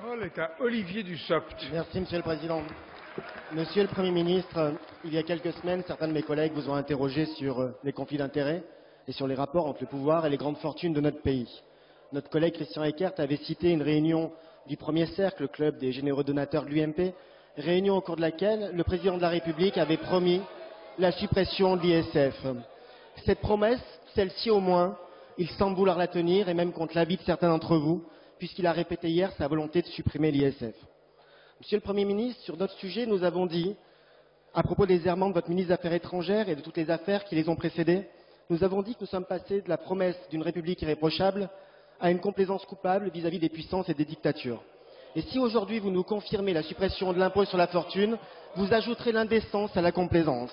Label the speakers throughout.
Speaker 1: parole est à Olivier Dussopt.
Speaker 2: Merci, Monsieur le Président. Monsieur le Premier ministre, il y a quelques semaines, certains de mes collègues vous ont interrogé sur les conflits d'intérêts et sur les rapports entre le pouvoir et les grandes fortunes de notre pays. Notre collègue Christian Eckert avait cité une réunion du premier cercle, le club des généreux donateurs de l'UMP, réunion au cours de laquelle le Président de la République avait promis la suppression de l'ISF. Cette promesse, celle-ci au moins, il semble vouloir la tenir, et même contre l'avis de certains d'entre vous, puisqu'il a répété hier sa volonté de supprimer l'ISF. Monsieur le Premier ministre, sur d'autres sujets, nous avons dit, à propos des errements de votre ministre des Affaires étrangères et de toutes les affaires qui les ont précédées, nous avons dit que nous sommes passés de la promesse d'une République irréprochable à une complaisance coupable vis-à-vis des puissances et des dictatures. Et si aujourd'hui vous nous confirmez la suppression de l'impôt sur la fortune, vous ajouterez l'indécence à la complaisance.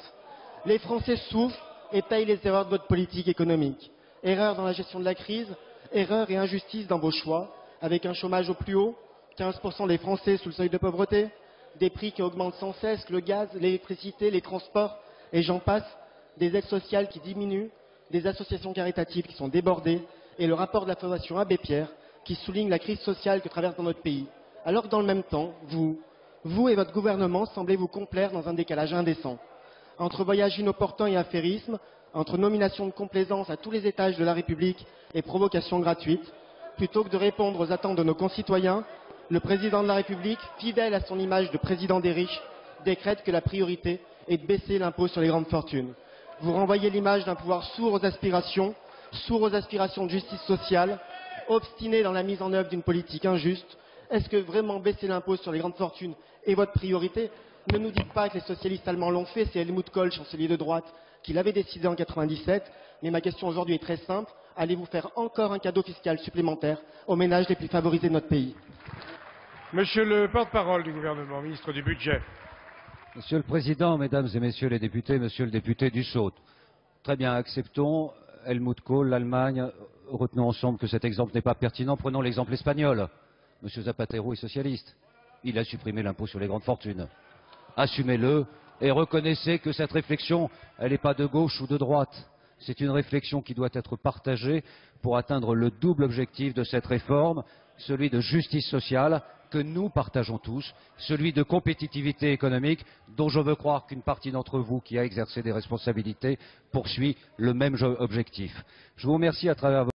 Speaker 2: Les Français souffrent et payent les erreurs de votre politique économique. Erreurs dans la gestion de la crise, erreurs et injustices dans vos choix, avec un chômage au plus haut, 15% des Français sous le seuil de pauvreté, des prix qui augmentent sans cesse, le gaz, l'électricité, les transports, et j'en passe, des aides sociales qui diminuent, des associations caritatives qui sont débordées, et le rapport de la Fondation Abbé Pierre qui souligne la crise sociale que traverse dans notre pays. Alors que dans le même temps, vous et votre gouvernement semblez vous complaire dans un décalage indécent. Entre voyages inopportuns et affairisme, entre nomination de complaisance à tous les étages de la République et provocations gratuites, plutôt que de répondre aux attentes de nos concitoyens, le président de la République, fidèle à son image de président des riches, décrète que la priorité est de baisser l'impôt sur les grandes fortunes. Vous renvoyez l'image d'un pouvoir sourd aux aspirations de justice sociale, obstiné dans la mise en œuvre d'une politique injuste. Est-ce que vraiment baisser l'impôt sur les grandes fortunes est votre priorité? Ne nous dites pas que les socialistes allemands l'ont fait, c'est Helmut Kohl, chancelier de droite, qui l'avait décidé en 97. Mais ma question aujourd'hui est très simple. Allez-vous faire encore un cadeau fiscal supplémentaire aux ménages les plus favorisés de notre pays?
Speaker 1: Monsieur le porte-parole du gouvernement, ministre du Budget.
Speaker 3: Monsieur le Président, Mesdames et Messieurs les députés, Monsieur le député Dussopt, très bien, acceptons Helmut Kohl, l'Allemagne, retenons ensemble que cet exemple n'est pas pertinent, prenons l'exemple espagnol. Monsieur Zapatero est socialiste, il a supprimé l'impôt sur les grandes fortunes. Assumez-le et reconnaissez que cette réflexion, elle n'est pas de gauche ou de droite. C'est une réflexion qui doit être partagée pour atteindre le double objectif de cette réforme, celui de justice sociale, que nous partageons tous, celui de compétitivité économique, dont je veux croire qu'une partie d'entre vous qui a exercé des responsabilités poursuit le même objectif. Je vous remercie à travers